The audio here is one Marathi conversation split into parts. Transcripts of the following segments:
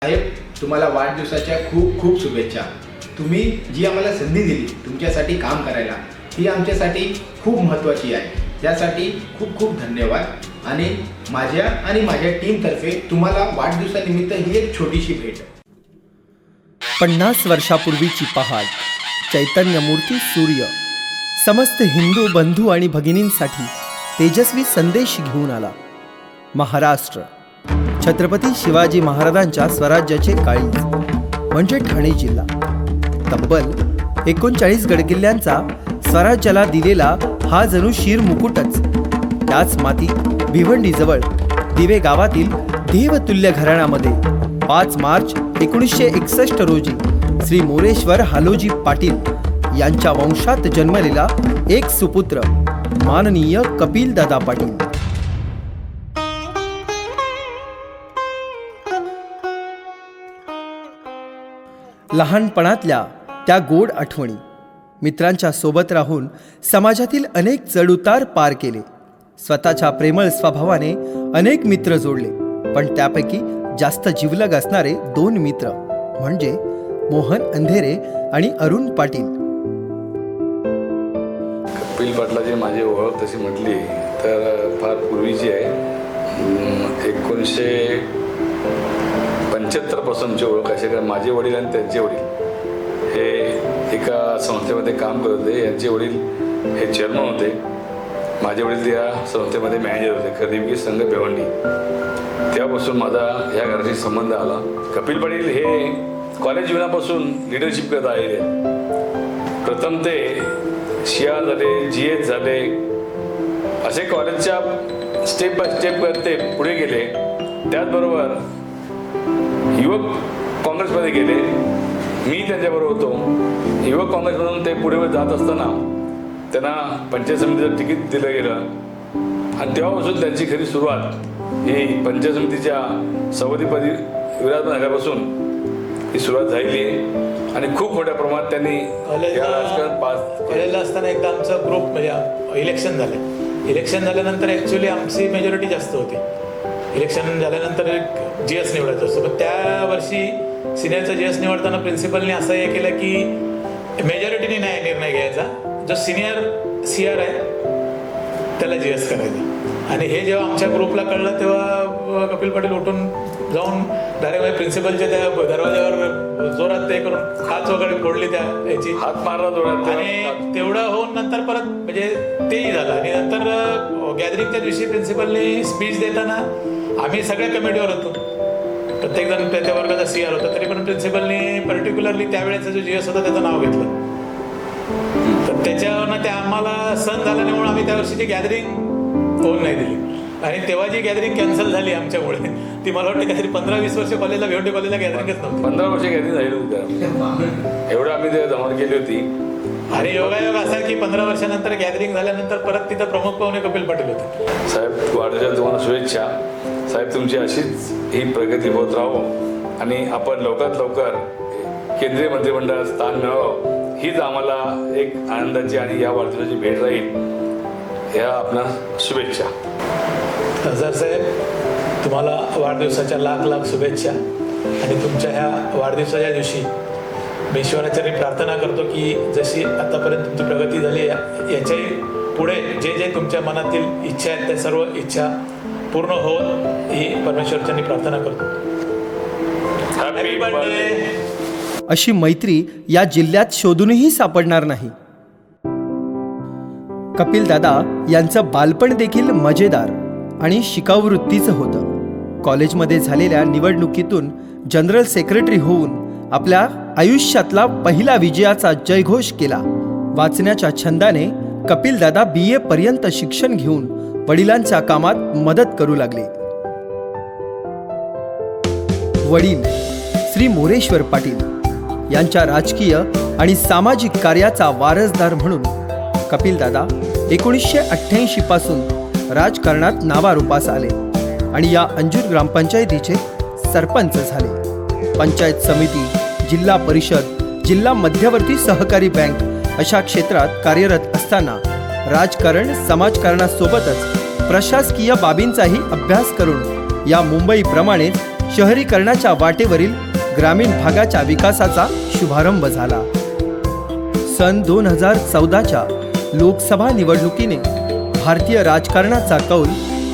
साहेब, तुम्हाला वाढदिवसाच्या खूप खूप शुभेच्छा. तुम्ही जी आम्हाला संधी दिली तुमच्यासाठी काम करायला, ही आमच्यासाठी खूप महत्त्वाची आहे. त्यासाठी खूप खूप धन्यवाद. आणि माझ्या टीमतर्फे तुम्हाला वाढदिवसानिमित्त ही एक छोटीशी भेट. 50 वर्षापूर्वीची पहाट, चैतन्यमूर्ती सूर्य समस्त हिंदू बंधू आणि भगिनींसाठी तेजस्वी संदेश घेऊन आला. महाराष्ट्र, छत्रपती शिवाजी महाराजांच्या स्वराज्याचे काळीज म्हणजे ठाणे जिल्हा. तब्बल 39 गडकिल्ल्यांचा स्वराज्याला दिलेला हा जणू शिर मुकुटच. त्याच मातीत भिवंडीजवळ दिवे गावातील देवतुल्य घराण्यामध्ये 5 मार्च 1961 रोजी श्री मोरेश्वर हालोजी पाटील यांच्या वंशात जन्मलेला एक सुपुत्र माननीय कपिलदादा पाटील. लहानपणातल्या त्या गोड आठवणी, मित्रांच्या सोबत राहून समाजातील अनेक चढउतार पार केले. स्वतःच्या प्रेमळ स्वभावाने अनेक मित्र जोडले, पण त्यापैकी जास्त जिवलग असणारे 2 मित्र म्हणजे मोहन अंधेरे आणि अरुण पाटील. कपिल पाटलाची माझी ओळख तशी म्हटली तर फार पूर्वीची आहे. 1975 पासूनची ओळख अशी. कारण माझे वडील आणि त्यांचे वडील हे एका संस्थेमध्ये काम करत होते. यांचे वडील हे चेअरमन होते, माझे वडील या संस्थेमध्ये मॅनेजर होते, खरेदी विक्री संघ भिवंडी. त्यापासून माझा ह्या घराशी संबंध आला. कपिल पाटील हे कॉलेज जीवनापासून लिडरशिप करत आलेले. प्रथम ते शिया झाले, GS झाले, असे कॉलेजच्या स्टेप बाय स्टेप करते पुढे गेले. त्याचबरोबर युवक काँग्रेसमध्ये गेले, मी त्यांच्याबरोबर होतो. युवक काँग्रेसमधून ते पुढे जात असताना त्यांना पंचायत समितीचं तिकीट दिलं गेलं आणि तेव्हापासून त्यांची खरी सुरुवात ही पंचायत समितीच्या सभापतीपदी विराजमान झाल्यापासून ही सुरुवात झाली आणि खूप मोठ्या प्रमाणात त्यांनी कॉलेजला असताना एकदा आमचा ग्रुप म्हणजे इलेक्शन झाल्यानंतर ॲक्च्युली आमची मेजॉरिटी जास्त होती. इलेक्शन झाल्यानंतर GS निवडायचं असतं, पण त्या वर्षी सिनियरचा GS निवडताना प्रिन्सिपलने असं हे केलं की मेजॉरिटीने नाही निर्णय घ्यायचा, जो सिनियर CR आहे त्याला GS करायचा. आणि हे जेव्हा आमच्या ग्रुपला कळलं तेव्हा कपिल पाटील उठून जाऊन डायरेक्ट प्रिन्सिपलच्या त्या दरवाज्यावर जोरात ते करून हात वगैरे फोडली, त्या याची हात मारला जोरात. आणि तेवढं होऊन नंतर परत म्हणजे तेही झालं. आणि नंतर गॅदरिंगच्या दिवशी प्रिन्सिपलने स्पीच देताना आम्ही सगळ्या कमिटीवर होतो, प्रत्येकजण त्या वर्गाचा CR होता, तरी पण प्रिन्सिपलने पर्टिक्युलरली त्यावेळेचा जो GS होता त्याचं नाव घेतलं. तर त्याच्यावरनं ते आम्हाला सण झाला नाही म्हणून आम्ही त्या वर्षीची गॅदरिंग होऊन नाही दिली. आणि तेव्हा जी गॅदरिंग कॅन्सल झाली आमच्यामुळे, ती मला वाटतं काहीतरी 15-20 वर्ष कॉलेजला भिवंडी कॉलेजला गॅदरिंगच नव्हती. 15 वर्ष गॅदरिंग झाली होती. एवढं आम्ही ते धमाल केली होती. आणि योगायोग असा की 15 वर्षानंतर गॅदरिंग झाल्यानंतर परत तिथं प्रमुख पाहुणे कपिल पाटील होते. साहेब, वाढदिवसाला तुम्हाला शुभेच्छा. साहेब, तुमची अशीच ही प्रगती होत राहो आणि आपण लवकरात लवकर केंद्रीय मंत्रिमंडळात स्थान मिळावं, हीच आम्हाला एक आनंदाची आणि या वाढदिवसाची भेट राहील. ह्या आपणास शुभेच्छा. खासदार साहेब, तुम्हाला वाढदिवसाच्या लाख शुभेच्छा. आणि तुमच्या ह्या वाढदिवसाच्या दिवशी मी ईश्वराचरणी प्रार्थना करतो की जशी आतापर्यंत तुमची प्रगती झाली, याच्याही पुढे जे जे तुमच्या मनातील इच्छा आहेत त्या सर्व इच्छा पूर्ण होऊन ही परमेश्वरचरणी प्रार्थना करतो. Happy birthday. अशी मैत्री या जिल्ह्यात शोधूनही सापडणार नाही. कपिलदादा यांचं बालपण देखील मजेदार आणि शिकाववृत्तीचं होतं. कॉलेजमध्ये झालेल्या निवडणुकीतून जनरल सेक्रेटरी होऊन आपल्या आयुष्यातला पहिला विजयाचा जयघोष केला. वाचण्याच्या छंदाने कपिलदादा BA पर्यंत शिक्षण घेऊन वडिलांच्या कामात मदत करू लागले. वडील श्री मोरेश्वर पाटील यांच्या राजकीय आणि सामाजिक कार्याचा वारसदार म्हणून कपिलदादा 1988 पासून राजकारणात नावारूपास आले आणि या अंजूर ग्रामपंचायतीचे सरपंच झाले. पंचायत समिती, जिल्हा परिषद, जिल्हा मध्यवर्ती सहकारी बँक अशा क्षेत्रात कार्यरत असताना राजकारण समाजकारणासोबतच प्रशासकीय बाबींचाही अभ्यास करून या मुंबईप्रमाणेच शहरीकरणाच्या वाटेवरील ग्रामीण भागाच्या विकासाचा शुभारंभ झाला. सन 2014च्या लोकसभा निवडणुकीने भारतीय राजकारणाचा कौल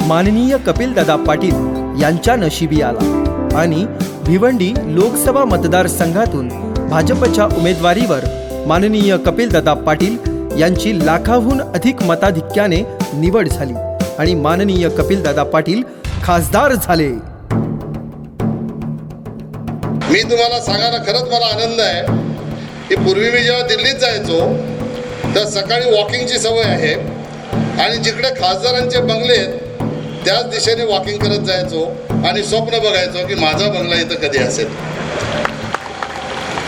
माननीय कपिलदादा पाटील यांच्या नशिबी आला आणि भिवंडी लोकसभा मतदारसंघातून भाजपच्या उमेदवारीवर माननीय कपिलदादा पाटील यांची लाखाहून अधिक मताधिक्याने निवड झाली आणि माननीय कपिलदादा पाटील खासदार झाले. मी तुम्हाला सांगायला खरंच मला आनंद आहे की पूर्वी मी जेव्हा दिल्लीत जायचो तर सकाळी वॉकिंगची सवय आहे आणि जिकडे खासदारांचे बंगले आहेत त्याच दिशेने वॉकिंग करत जायचो आणि स्वप्न बघायचो की माझा बंगला इथं कधी असेल.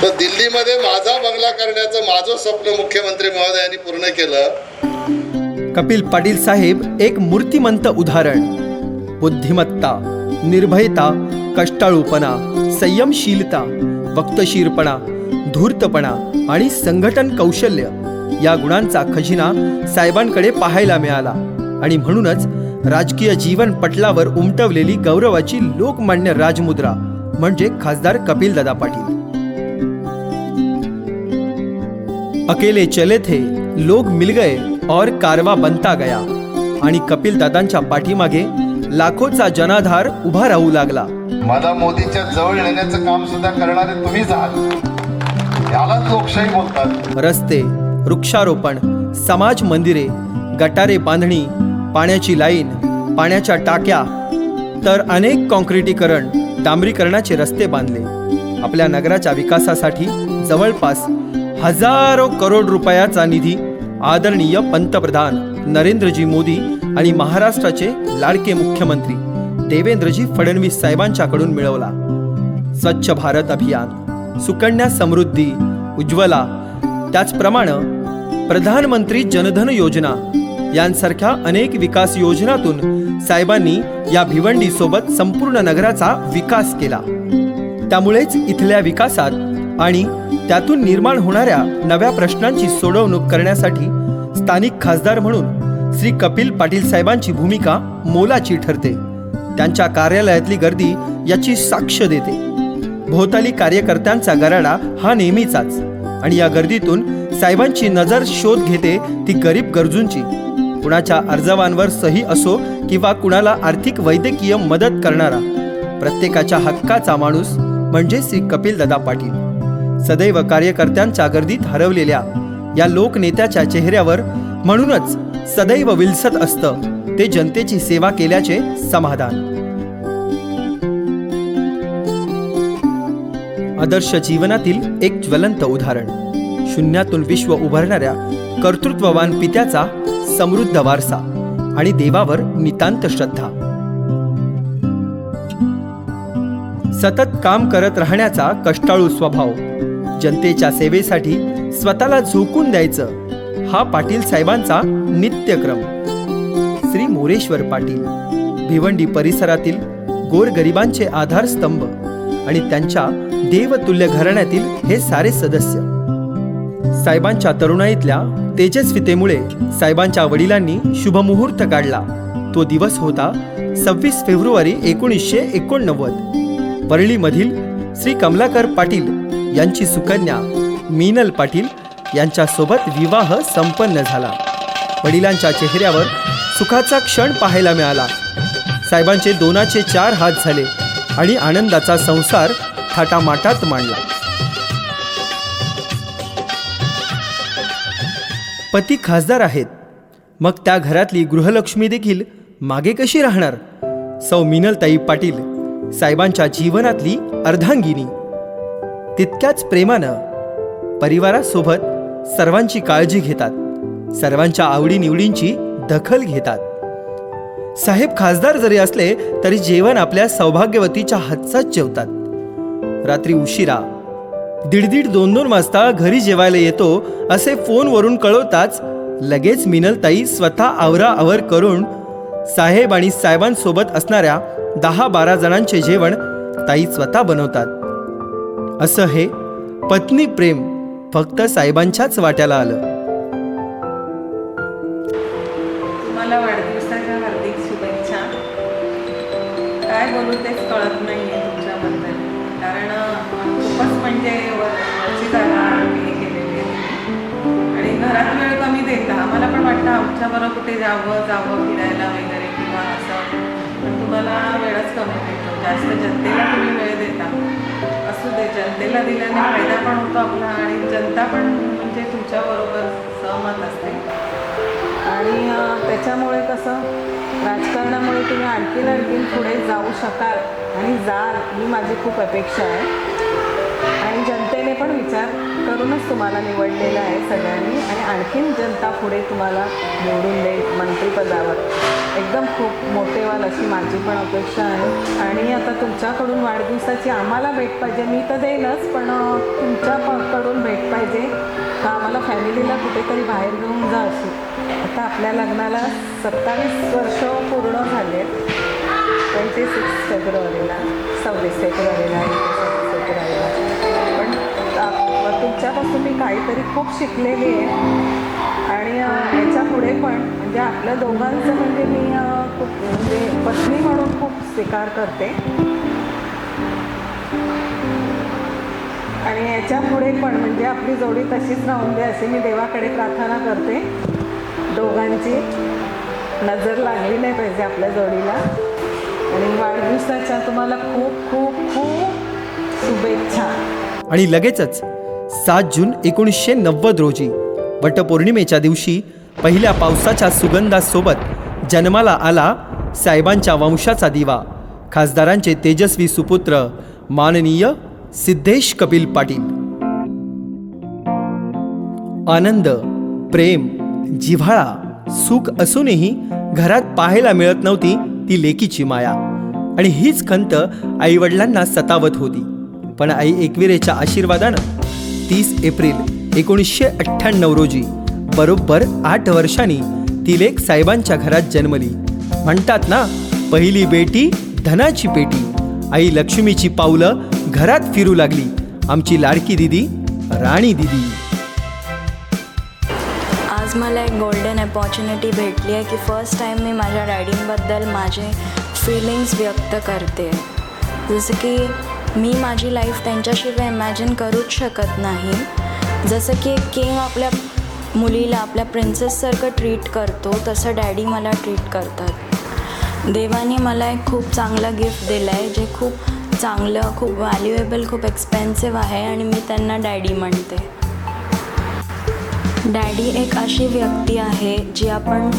तर दिल्लीमध्ये माझा बंगला करण्याचं माझं स्वप्न मुख्यमंत्री महोदयांनी पूर्ण केलं. कपिल पाटील साहेब एक मूर्तिमंत उदाहरण. बुद्धिमत्ता, निर्भयता, कष्टाळूपणा, संयमशीलता, वक्तशीरपणा, धूर्तपणा आणि संघटन कौशल्य या गुणांचा खजिना साहेबांकडे पाहायला मिळाला आणि म्हणूनच राजकीय जीवन पटलावर उमटवलेली गौरवाची लोकमान्य राजमुद्रा म्हणजे खासदार कपिलदादा पाटील. अकेले चले थे, लोग मिल गए और कारवा बनता गया आणि कपिलदादांच्या पाठीमागे लाखोचा जनाधार उभा राहू लागला. मला मोदीच्या जवळ येण्याचं काम सुद्धा करणारे तुम्हीच आहात. यालाच लोकशाही बोलतात. रस्ते, वृक्षारोपण, समाज मंदिरे, गटारे बांधणी, पाण्याची लाईन, पाण्याच्या टाक्या तर अनेक काँक्रिटीकरण, डांबरीकरणाचे रस्ते बांधले. आपल्या नगराच्या विकासासाठी जवळपास हजारो करोड रुपयाचा निधी आदरणीय पंतप्रधान नरेंद्रजी मोदी आणि महाराष्ट्राचे लाडके मुख्यमंत्री देवेंद्रजी फडणवीस साहेबांच्याकडून मिळवला. स्वच्छ भारत अभियान, सुकन्या समृद्धी, उज्ज्वला, त्याचप्रमाणे प्रधानमंत्री जनधन योजना यांसारख्या अनेक विकास योजनातून साहेबांनी या भिवंडी सोबत संपूर्ण नगराचा विकास केला. त्यामुळेच इथल्या विकासात आणि त्यातून निर्माण होणाऱ्या नव्या प्रश्नांची सोडवणूक करण्यासाठी स्थानिक खासदार म्हणून श्री कपिल पाटील साहेबांची भूमिका मोलाची ठरते. त्यांच्या कार्यालयातली गर्दी याची साक्ष देते. भोवताली कार्यकर्त्यांचा गराडा हा नेहमीचाच आणि या गर्दीतून साहेबांची नजर शोध घेते ती गरीब गरजूंची. कुणाच्या अर्जावांवर सही असो किंवा कुणाला आर्थिक वैद्यकीय मदत करणारा प्रत्येकाच्या हक्काचा माणूस म्हणजे श्री कपिलदादा पाटील. सदैव कार्यकर्त्यांच्या गर्दीत हरवलेल्या या लोकनेत्याच्या चेहऱ्यावर म्हणूनच सदैव विलसत असतं ते जनतेची सेवा केल्याचे समाधान. आदर्श जीवनातील एक ज्वलंत उदाहरण. शून्यातून विश्व उभारणाऱ्या कर्तृत्ववान पित्याचा समृद्ध वारसा आणि देवावर नितांत श्रद्धा. सतत काम करत राहण्याचा कष्टाळू स्वभाव, जनतेच्या सेवेसाठी स्वतःला झोकून द्यायचं हा पाटील साहेबांचा नित्यक्रम. श्री मोरेश्वर पाटील भिवंडी परिसरातील गोरगरिबांचे आधारस्तंभ आणि त्यांच्या देवतुल्य घराण्यातील हे सारे सदस्य. साहेबांच्या तरुणाईतल्या तेजस्वितेमुळे साहेबांच्या वडिलांनी शुभमुहूर्त काढला. तो दिवस होता 26 फेब्रुवारी 1989. वरळीमधील श्री कमलाकर पाटील यांची सुकन्या मीनल पाटील यांच्यासोबत विवाह संपन्न झाला. वडिलांच्या चेहऱ्यावर सुखाचा क्षण पाहायला मिळाला. साहेबांचे 2चे 4 हात झाले आणि आनंदाचा संसार थाटामाटात मांडला. पती खासदार आहेत, मग त्या घरातली गृहलक्ष्मी देखील मागे कशी राहणार? सौ मीनलताई पाटील साहेबांच्या जीवनातली अर्धांगिनी. तितक्याच प्रेमानं परिवारासोबत सर्वांची काळजी घेतात, सर्वांच्या आवडीनिवडींची दखल घेतात. साहेब खासदार जरी असले तरी जेवण आपल्या सौभाग्यवतीच्या हातचाच जेवतात. रात्री उशिरा 1:30-2 वाजता घरी जेवायला येतो असे फोनवरून कळवताच लगेच मीनलताई स्वतः आवराआवर करून साहेब आणि साहेबांसोबत असणाऱ्या 10-12 जणांचे जेवण ताई स्वतः बनवतात. असं हे पत्नी प्रेम फक्त साहेबांच्याच वाट्याला आलं. तुम्हाला वाढदिवसाच्या हार्दिक शुभेच्छा. काय बोलू तेच कळत नाहीये तुमच्या खूपच म्हणजे वरची जागा हे केलेली आहे. आणि घरात वेळ कमी देता. आम्हाला पण वाटतं आमच्याबरोबर कुठे जावं फिरायला वगैरे किंवा असं, पण तुम्हाला वेळच कमी मिळतो. जास्त जनतेला तुम्ही वेळ देता. असू दे, जनतेला दिल्याने फायदा पण होतो आपला आणि जनता पण म्हणजे तुमच्याबरोबर सहमत असते. आणि त्याच्यामुळे कसं राजकारणामुळे तुम्ही आणखीन पुढे जाऊ शकाल आणि जाल ही माझी खूप अपेक्षा आहे. आणि जनतेने पण विचार करूनच तुम्हाला निवडलेलं आहे सगळ्यांनी, आणि आणखीन जनता पुढे तुम्हाला निवडून देईल मंत्रिपदावर. एकदम खूप मोठे व्हाल अशी माझी पण अपेक्षा आहे. आणि आता तुमच्याकडून वाढदिवसाची आम्हाला भेट पाहिजे. मी तर देईनच, पण तुमच्याकडून भेट पाहिजे का आम्हाला फॅमिलीला कुठेतरी बाहेर घेऊन जा अशी. आता आपल्या लग्नाला 27 वर्ष पूर्ण झाले. 26 फेब्रुवारीला 26 फेब्रुवारीला आणि 26 फेब्रुवारीला. पण तुमच्यापासून मी काहीतरी खूप शिकलेली आहे. आणि याच्या पुढे पण म्हणजे आपल्या दोघांचं म्हणजे मी खूप म्हणजे पत्नी म्हणून खूप स्वीकार करते. आणि याच्या पुढे पण म्हणजे आपली जोडी तशीच राहून दे अशी मी देवाकडे प्रार्थना करते. दोघांची नजर लागली नाही पाहिजे आपल्या जोडीला. आणि वाढदिवसाच्या तुम्हाला खूप खूप खूप शुभेच्छा. आणि लगेचच 7 जून 1990 रोजी वटपौर्णिमेच्या दिवशी पहिल्या पावसाच्या सुगंधासोबत जन्माला आला साहेबांच्या वंशाचा दिवा, खासदारांचे तेजस्वी सुपुत्र माननीय सिद्धेश कपिल पाटील. आनंद, प्रेम, जिव्हाळा, सुख असूनही घरात पाहायला मिळत नव्हती ती लेकीची माया. आणि हीच खंत आईवडिलांना सतावत होती. पण आई एकविरेच्या आशीर्वादानं 30 एप्रिल 1998 रोजी बरोबर 8 वर्षांनी ती लेक साहेबांच्या घरात जन्मली. म्हणतात ना, पहिली बेटी धनाची पेटी. आई लक्ष्मीची पावलं घरात फिरू लागली आमची लाडकी दिदी राणी दिदी. आज मला एक गोल्डन अपॉर्च्युनिटी भेटली आहे की फर्स्ट टाईम मी माझ्या डॅडींबद्दल माझे फीलिंग्स व्यक्त करते. जसं की मी माझी लाईफ त्यांच्याशिवाय इमॅजिन करूच शकत नाही. जसं की एक किंग आपल्या मुलीला आपल्या प्रिन्सेससारखं ट्रीट करतो तसं डॅडी मला ट्रीट करतात. देवाने मला एक खूप चांगला गिफ्ट दिलं आहे जे खूप चांगलं, खूप व्हॅल्युएबल, खूप एक्सपेन्सिव्ह आहे आणि मी त्यांना डॅडी म्हणते. डॅडी एक अशी व्यक्ती आहे जी आपण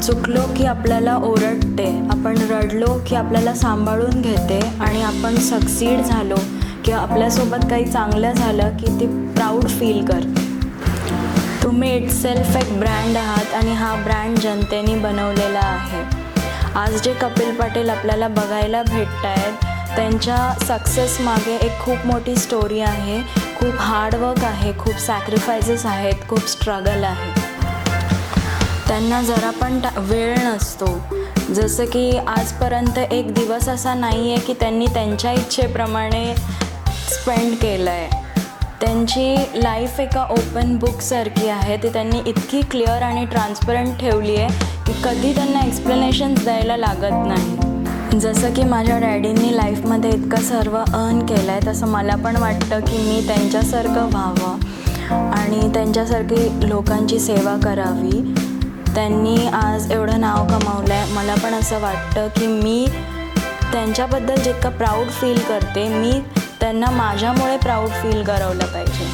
चुकलो की आपल्याला ओरडते, आपण रडलो की आपल्याला सांभाळून घेते, आणि आपण सक्सीड झालो किंवा आपल्यासोबत काही चांगलं झालं की ती प्राऊड फील करते. तुम्ही इटसेल्फ एक ब्रँड आहात आणि हा ब्रँड जनतेने बनवलेला आहे. आज जे कपिल पाटील आपल्याला बघायला भेटत आहेत त्यांच्या सक्सेस मागे एक खूप मोठी स्टोरी आहे. खूप हार्डवर्क आहे, खूप सॅक्रिफायसेस आहेत, खूप स्ट्रगल आहे. त्यांना जरा पण वेळ नसतो. जसं की आजपर्यंत एक दिवस असा नाही आहे की त्यांनी त्यांच्या इच्छेप्रमाणे स्पेंड केलं आहे. त्यांची लाईफ एका ओपन बुकसारखी आहे. ती त्यांनी इतकी क्लिअर आणि ट्रान्सपरंट ठेवली आहे की कधी त्यांना एक्सप्लेनेशन्स द्यायला लागत नाही. जसं की माझ्या डॅडींनी लाईफमध्ये इतकं सर्व अर्न केलं आहे तसं मला पण वाटतं की मी त्यांच्यासारखं व्हावं आणि त्यांच्यासारखी लोकांची सेवा करावी. त्यांनी आज एवढं नाव कमावलं आहे. मला पण असं वाटतं की मी त्यांच्याबद्दल जितकं प्राऊड फील करते मी त्यांना माझ्यामुळे प्राऊड फील करवलं पाहिजे.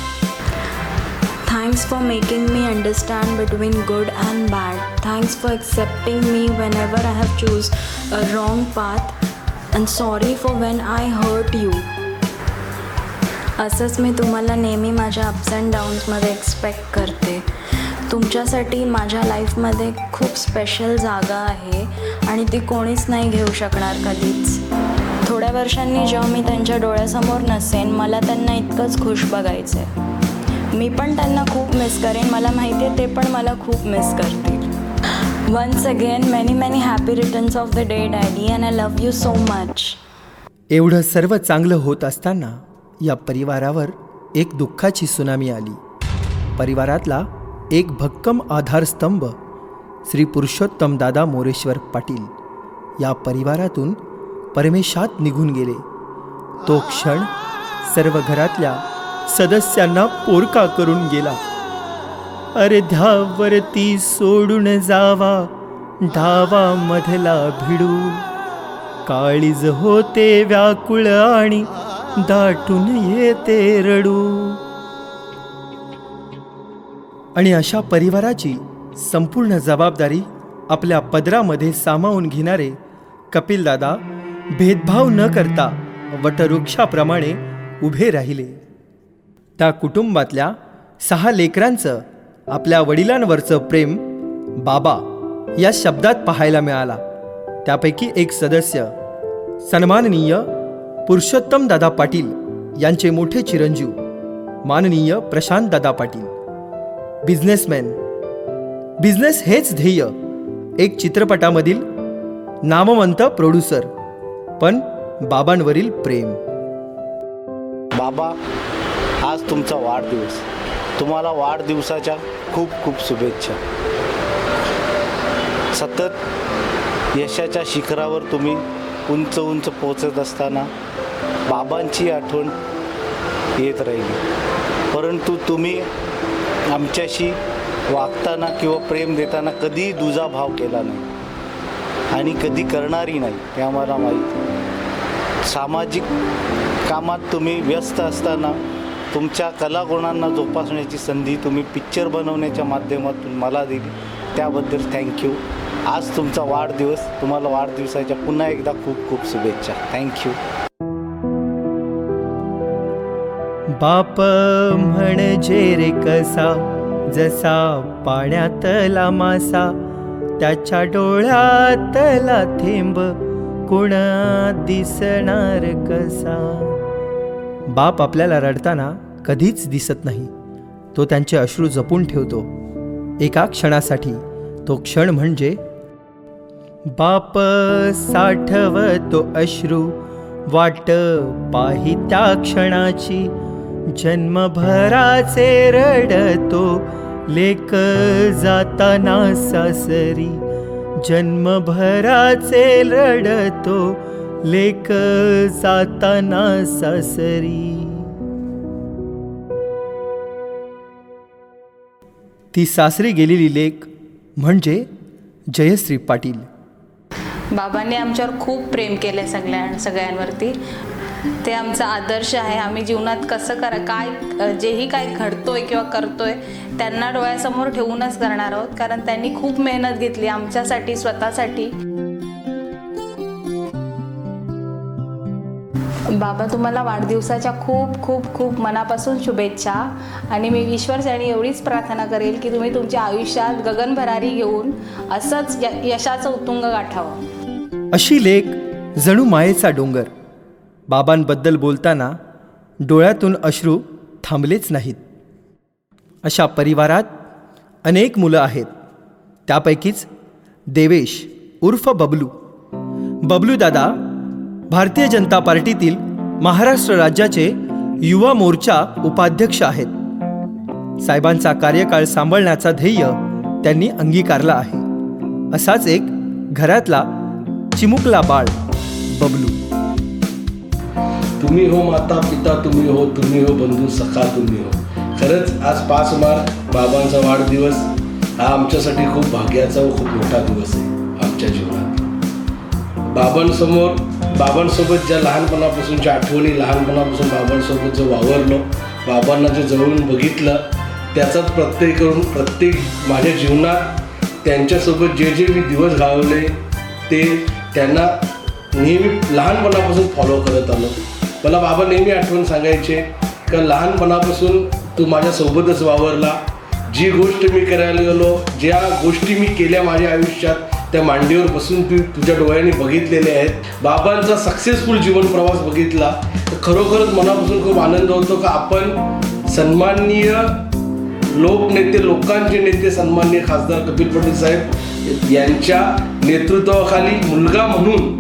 Thanks for making me understand between good and bad. Thanks for accepting me whenever I have choose a wrong path and sorry for when I hurt you. असंच मी तुम्हाला नेहमी माझ्या अप्स अँड डाऊन्समध्ये एक्सपेक्ट करते. तुमच्यासाठी माझ्या लाईफमध्ये खूप स्पेशल जागा आहे आणि ती कोणीच नाही घेऊ शकणार कधीच. थोड्या वर्षांनी जेव्हा मी त्यांच्या डोळ्यासमोर नसेन मला त्यांना इतकंच खुश बघायचं आहे. मी पण त्यांना खूप मिस करेन. मला माहिती आहे ते पण मला खूप मिस करतील. Once again many many happy returns of the day daddy and I love you so much. एवढं सर्व चांगलं होत असताना या परिवारावर एक दुःखाची सुनामी आली. परिवारातला एक भक्कम आधारस्तंभ श्री पुरुषोत्तम दादा मोरेश्वर पाटील या परिवारातून परमेशात निघून गेले. तो क्षण सर्व घरातल्या सदस्यांना पोरका करून गेला. अरे ध्यावरती सोडून जावा धावा मधला भिडू, काळीज होते व्याकुळ आणि दाटून येते रडू. आणि अशा परिवाराची संपूर्ण जबाबदारी आपल्या पदरामध्ये सामावून घेणारे कपिलदादा भेदभाव न करता वटवृक्षाप्रमाणे उभे राहिले. त्या कुटुंबातल्या 6 लेकरांचं आपल्या वडिलांवरचं प्रेम बाबा या शब्दात पाहायला मिळाला. त्यापैकी एक सदस्य सन्माननीय पुरुषोत्तम दादा पाटील यांचे मोठे चिरंजीव माननीय प्रशांत दादा पाटील. बिझनेसमॅन, बिझनेस हेच ध्येय. एक चित्रपटामधील नामवंत प्रोड्युसर, पण बाबांवरील प्रेम. बाबा, आज तुमचा वाढदिवस. तुम्हाला वाढदिवसाच्या खूप खूप शुभेच्छा. सतत यशाच्या शिखरावर तुम्ही उंच उंच पोचत असताना बाबांची आठवण येत राहिली, परंतु तुम्ही आमच्याशी वागताना किंवा प्रेम देताना कधीही दुजाभाव केला नाही आणि कधी करणारही नाही, हे आम्हाला माहीत. सामाजिक कामात तुम्ही व्यस्त असताना तुमच्या कलागुणांना जोपासण्याची संधी तुम्ही पिक्चर बनवण्याच्या माध्यमातून मला दिली, त्याबद्दल थँक्यू. आज तुमचा वाढदिवस. तुम्हाला वाढदिवसाच्या पुन्हा एकदा खूप खूप शुभेच्छा. थँक्यू. बाप म्हणजे रे कसा, जसा पाण्यातला मासा, त्याच्या डोळ्यातला थेंब कोणा दिसणार कसा. बाप आपल्याला रडताना कधीच दिसत नाही. तो त्यांचे अश्रू जपून ठेवतो एका क्षणासाठी. तो क्षण म्हणजे बाप साठवतो अश्रू, वाट पाही त्या क्षणाची. जन्मभराचे रडतो लेक जाताना सासरी, जन्मभराचे रडतो लेक जाताना सासरी. ती सासरी गेलेली लेक म्हणजे जयश्री पाटील. बाबांनी आमच्यावर खूप प्रेम केलं सगळ्यांवरती. ते आमचा आदर्श आहे. आम्ही जीवनात कसं काय जेही काय घडतोय किंवा करतोय त्यांना डोळ्यासमोर ठेवूनच करणार आहोत, कारण त्यांनी खूप मेहनत घेतली आमच्यासाठी, स्वतःसाठी. बाबा, तुम्हाला वाढदिवसाच्या खूप खूप खूप मनापासून शुभेच्छा. आणि मी ईश्वरचरणी एवढीच प्रार्थना करेल की तुम्ही तुमच्या आयुष्यात गगनभरारी घेऊन असंच यशाचं उत्तुंग गाठावं. अशी लेक जणू मायेचा डोंगर. बाबांबद्दल बोलताना डोळ्यातून अश्रू थांबलेच नाहीत. अशा परिवारात अनेक मुलं आहेत. त्यापैकीच देवेश उर्फ बबलू. बबलू दादा भारतीय जनता पार्टीतील महाराष्ट्र राज्याचे युवा मोर्चा उपाध्यक्ष आहेत. साहेबांचा कार्यकाळ सांभाळण्याचा ध्येय त्यांनी अंगीकारला आहे. असाच एक घरातला चिमुकला बाळ बबलू. तुम्ही हो माता पिता, तुम्ही हो बंधू सखा, तुम्ही हो. खरंच आज 5 मार्च बाबांचा वाढदिवस हा आमच्यासाठी खूप भाग्याचा व खूप मोठा दिवस आहे आमच्या जीवनात. बाबांसोबत ज्या लहानपणापासूनच्या आठवणी, लहानपणापासून बाबांसोबत जो वावरलो, बाबांना जे जवळून बघितलं, त्याचाच प्रत्येक माझ्या जीवनात त्यांच्यासोबत जे मी दिवस घालवले ते त्यांना नेहमी लहानपणापासून फॉलो करत आलो. मला बाबा नेहमी आठवण सांगायचे का लहानपणापासून तू माझ्यासोबतच वावरला. जी गोष्ट मी करायला गेलो, ज्या गोष्टी मी केल्या माझ्या आयुष्यात त्या मांडीवर बसून तुझ्या डोळ्यांनी बघितलेले आहेत. बाबांचा सक्सेसफुल जीवन प्रवास बघितला तर खरोखरच मनापासून खूप आनंद होतो का आपण सन्माननीय लोकनेते, लोकांचे नेते, सन्माननीय खासदार कपिल पाटील साहेब यांच्या नेतृत्वाखाली मुलगा म्हणून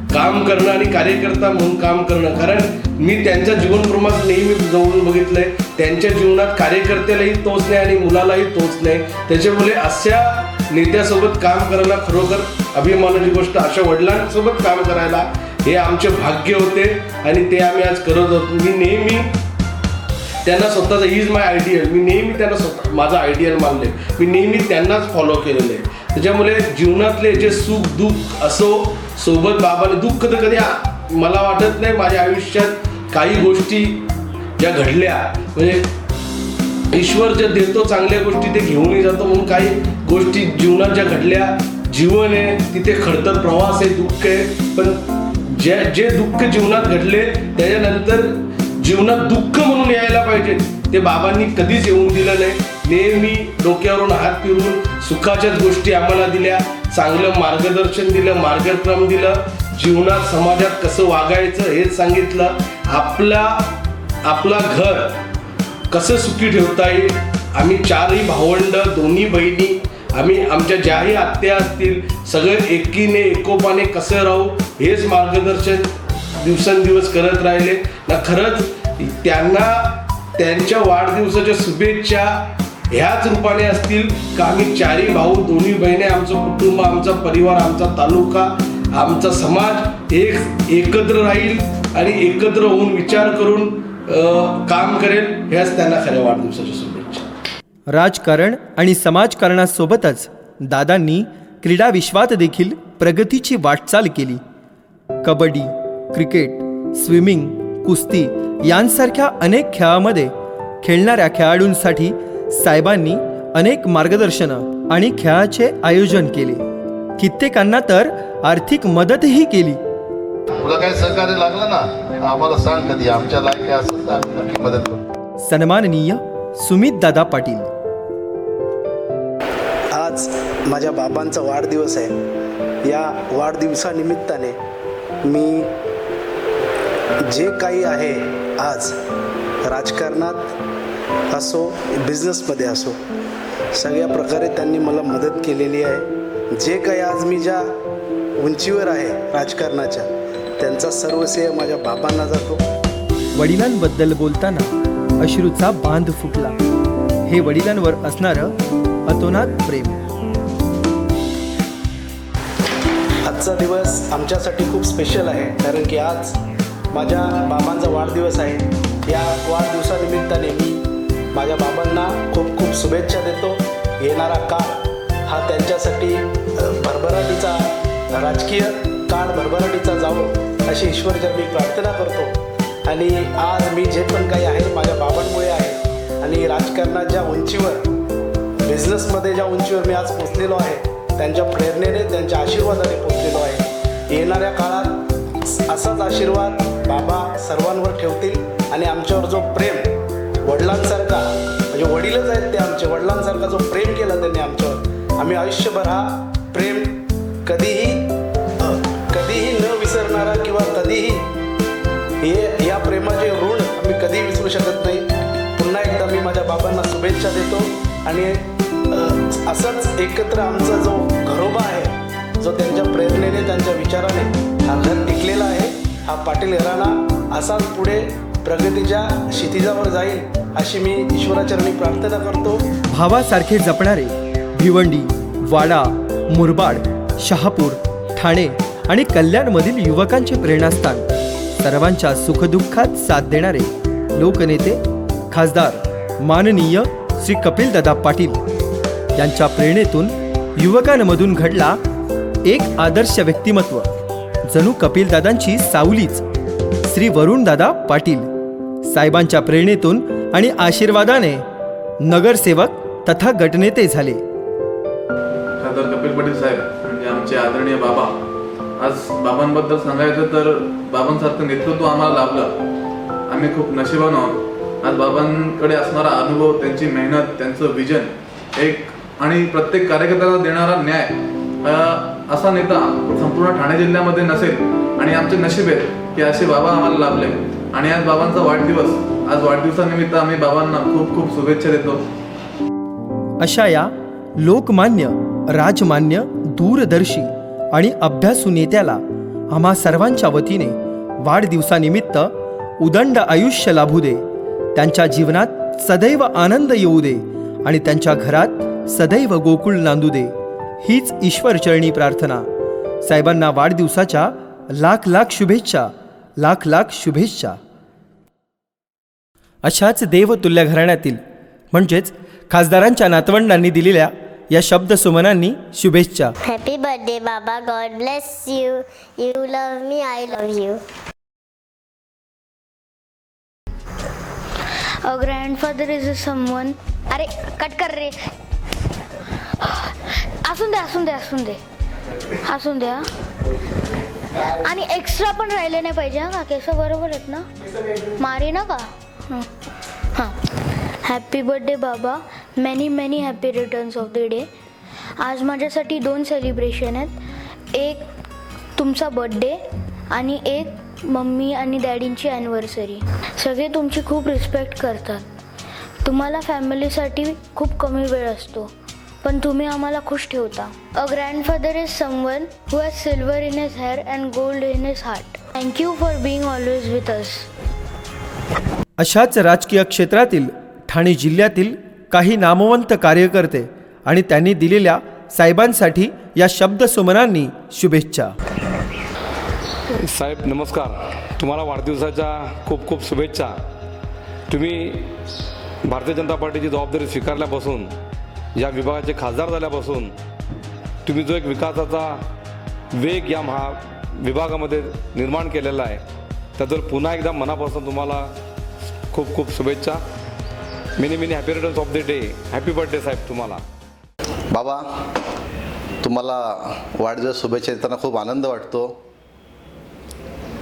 काम करणं आणि कार्यकर्ता म्हणून काम करणं. कारण मी त्यांचा जीवन प्रवास नेहमी जवळून बघितलंय. त्यांच्या जीवनात कार्यकर्त्यालाही तोच नाही आणि मुलालाही तोच नाही. त्याच्यामुळे अशा नेत्यासोबत काम करायला खरोखर अभिमानाची गोष्ट. अशा वडिलांसोबत काम करायला हे आमचे भाग्य होते आणि ते आम्ही आज करत होतो. मी नेहमी त्यांना स्वतःचा इज माय आयडियल, मी नेहमी त्यांना स्वतः माझा आयडियल मानले, मी नेहमी त्यांनाच फॉलो केलेले. त्याच्यामुळे जीवनातले जे सुख दुःख असो सोबत बाबाने, दुःख तर कधी मला वाटत नाही माझ्या आयुष्यात काही गोष्टी ज्या घडल्या, म्हणजे ईश्वर जे देतो चांगल्या गोष्टी ते घेऊनही जातो, म्हणून काही गोष्टी जीवनात ज्या घडल्या, जीवन आहे तिथे खडतर प्रवास आहे, दुःख आहे, पण जे दुःख जीवनात घडले त्याच्यानंतर जीवनात दुःख म्हणून यायला पाहिजे ते बाबांनी कधीच येऊन दिलं नाही. नेहमी डोक्यावरून हात फिरून सुखाच्याच गोष्टी आम्हाला दिल्या, चांगलं मार्गदर्शन दिलं, मार्गक्रम दिलं, जीवनात समाजात कसं वागायचं हेच सांगितलं, आपला घर कसं सुखी ठेवता येईल. आम्ही 4ही भावंड, 2 बहिणी, आम्ही आमच्या ज्याही आत्या असतील सगळे एकीने एकोपाने कसं राहू हेच मार्गदर्शन दिवसेंदिवस करत राहिले ना. खरंच त्यांना त्यांच्या वाढदिवसाच्या शुभेच्छा ह्याच रूपाने असतील का आम्ही 4ही भाऊ, 2 बहिणी, आमचं कुटुंब, आमचा परिवार, आमचा तालुका, आमचा समाज एकत्र राहील आणि एकत्र होऊन विचार करून काम करेल. ह्याच त्यांना खऱ्या वाढदिवसाच्या शुभेच्छा. राजकारण आणि समाजकारणासोबतच दादांनी क्रीडा विश्वात देखील प्रगतीची वाटचाल केली. कबड्डी, क्रिकेट, स्विमिंग, कुस्ती यांसारख्या अनेक खेळामध्ये खेळणाऱ्या खेळाडूंसाठी साहेबांनी अनेक मार्गदर्शनं आणि खेळाचे आयोजन केले. कित्येकांना तर आर्थिक मदतही केली. तुला काही सहकार्य लागलं ना आम्हाला सांग, कधी आमच्या लायक असेल तर आम्ही नक्की मदत करू. सन्माननीय सुमित दादा पाटील. आज माझ्या बाबांचा वाढदिवस आहे. या वाढदिवसानिमित्ताने मी जे काही आहे आज राजकारणात असो बिझनेसमध्ये असो सगळ्या प्रकारे त्यांनी मला मदत केलेली आहे. जे काही आज मी ज्या उंचीवर आहे राजकारणाच्या त्यांचा सर्व श्रेय माझ्या बाबांना जातो. वडिलांबद्दल बोलताना अश्रूचा बांध फुटला. हे वडिलांवर असणारं अतोनात प्रेम. आजचा दिवस आमच्यासाठी खूप स्पेशल आहे कारण की आज माझ्या बाबांचा वाढदिवस आहे. या वाढदिवसानिमित्ताने मी माझ्या बाबांना खूप खूप शुभेच्छा देतो. येणारा काळ हा त्यांच्यासाठी भरभराटीचा राजकीय काळ भरभराटीचा जावो अशी ईश्वरचरणी प्रार्थना करतो. आणि आज मी जे पण काही आहे माझ्या बाबांमुळे आहे आणि राजकारणाच्या उंचीवर बिझनेसमध्ये ज्या उंचीवर मी आज पोचलेलो आहे त्यांच्या प्रेरणेने त्यांच्या आशीर्वादाने पोचलेलो आहे. येणाऱ्या काळात असाच आशीर्वाद बाबा सर्वांवर ठेवतील आणि आमच्यावर जो प्रेम वडिलांसारखा म्हणजे वडीलच आहेत ते आमचे वडिलांसारखा जो प्रेम केला त्यांनी आमच्यावर आम्ही आयुष्यभर हा प्रेम कधीही न विसरणारा किंवा कधीही या प्रेमाचे ऋण आम्ही कधीही विसरू शकत नाही. पुन्हा एकदा मी माझ्या बाबांना शुभेच्छा देतो आणि असंच एकत्र आमचा जो घरोबा आहे जो त्यांच्या प्रेरणेने त्यांच्या विचाराने हा घर टिकलेला आहे. हा पाटील घराणा असाच पुढे प्रगतीच्या क्षितिजावर जाईल अशी मी ईश्वराचरणी प्रार्थना करतो. भावासारखे जपणारे भिवंडी, वाडा, मुरबाड, शहापूर, ठाणे आणि कल्याणमधील युवकांचे प्रेरणास्थान, सर्वांच्या सुखदुःखात साथ देणारे लोकनेते खासदार माननीय श्री कपिलदादा पाटील यांच्या प्रेरणेतून युवकांमधून घडला एक आदर्श व्यक्तिमत्व. जणू कपिलदादांची सावलीच श्री वरुणदादा पाटील. साहेबांच्या प्रेरणेतून आणि आशीर्वादाने नगरसेवक तथा गटनेते झाले. खासदार कपिल पाटील साहेब म्हणजे आमचे आदरणीय बाबा. आज बाबांबद्दल सांगायचं तर बाबांसारखं नेतृत्व आम्हाला लाभलं. आम्ही खूप नशिबान आहोत. आज बाबांकडे असणारा अनुभव, त्यांची मेहनत, त्यांचं विजन एक आणि प्रत्येक कार्यकर्त्याला देणारा न्याय, असा नेता संपूर्ण ठाणे जिल्ह्यामध्ये नसेल आणि आमचे नशीब आहेत की असे बाबा आम्हाला लाभले. आणि आज बाबांचा वाढदिवस, आज वाढदिवसानिमित्त आम्ही बाबांना खूप खूप शुभेच्छा देतो. अशा या लोकमान्य, राजमान्य, दूरदर्शी आणि अभ्यासू नेत्याला आम्हा सर्वांच्या वतीने वाढदिवसानिमित्त उदंड आयुष्य लाभू दे, त्यांच्या जीवनात सदैव आनंद येऊ दे आणि त्यांच्या घरात सदैव गोकुळ नांदू दे, हीच ईश्वरचरणी प्रार्थना. साहेबांना वाढदिवसाच्या लाख लाख शुभेच्छा, लाख लाख शुभेच्छा. अशाच देवतुल्य घराण्यातील म्हणजेच खासदारांच्या नातवंडांनी दिलेल्या या शब्दसुमनांनी शुभेच्छा. हॅपी बर्थडे बाबा, God bless you, you love me, I love you. A grandfather is someone. अरे कट कर रे. असून द्या. आणि एक्स्ट्रा पण राहिले नाही पाहिजे हा, केस बरोबर आहेत ना, मारी ना का. हां, हॅपी बर्थडे बाबा, many many happy returns of the day. आज माझ्यासाठी 2 सेलिब्रेशन आहेत, एक तुमचा बर्थडे आणि एक मम्मी आणि डॅडींची ॲनिव्हर्सरी. सगळे तुमची खूप रिस्पेक्ट करतात. तुम्हाला फॅमिलीसाठी खूप कमी वेळ असतो, पण तुम्ही आम्हाला खुश ठेवता. A grandfather is someone who has silver in his hair and gold in his heart. Thank you for being always with us. अशाच राजकीय क्षेत्रातील ठाणे जिल्ह्यातील काही नामवंत कार्यकर्ते आणि त्यांनी दिलेल्या साहेबांसाठी या शब्दसुमनांनी शुभेच्छा. साहेब नमस्कार, तुम्हाला वाढदिवसाच्या खूप खूप शुभेच्छा. तुम्ही भारतीय जनता पार्टीची जबाबदारी स्वीकारल्यापासून, या विभागाचे खासदार झाल्यापासून तुम्ही जो एक विकासाचा वेग या विभागामध्ये निर्माण केलेला आहे, त्याबद्दल पुन्हा एकदा मनापासून तुम्हाला खूप खूप शुभेच्छा. Many many happy returns of the day. Happy birthday साहेब तुम्हाला. बाबा, तुम्हाला वाढदिवस शुभेच्छा देताना खूप आनंद वाटतो.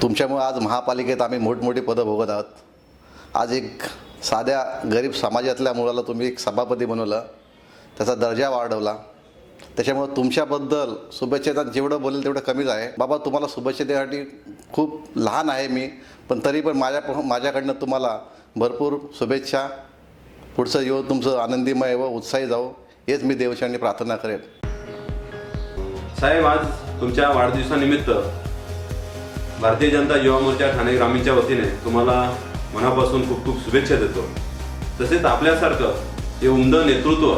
तुमच्यामुळे आज महापालिकेत आम्ही मोठमोठी पदं भोगत आहोत. आज एक साध्या गरीब समाजातल्या मुलाला तुम्ही एक सभापती बनवलं, त्याचा दर्जा वाढवला. त्याच्यामुळे तुमच्याबद्दल शुभेच्छा जेवढं बोलेल तेवढं कमीच आहे. बाबा, तुम्हाला शुभेच्छा देण्यासाठी खूप लहान आहे मी, पण तरी पण माझ्याकडनं तुम्हाला भरपूर शुभेच्छा. पुढचं जीवन तुमचं आनंदीमय व उत्साही जावो, हेच मी देवचरणी प्रार्थना करेन. साहेब, आज तुमच्या वाढदिवसानिमित्त भारतीय जनता युवा मोर्चा ठाणे ग्रामीणच्या वतीने तुम्हाला मनापासून खूप खूप शुभेच्छा देतो. तसेच आपल्यासारखं हे उमदं नेतृत्व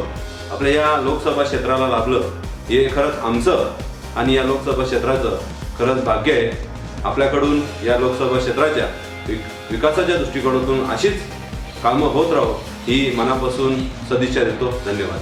आपल्या या लोकसभा क्षेत्राला लाभलं, हे खरंच आमचं आणि या लोकसभा क्षेत्राचं खरंच भाग्य आहे. आपल्याकडून या लोकसभा क्षेत्राच्या विकासाच्या दृष्टिकोनातून अशीच कामं होत राहो, ही मनापासून सदिच्छा देतो. धन्यवाद.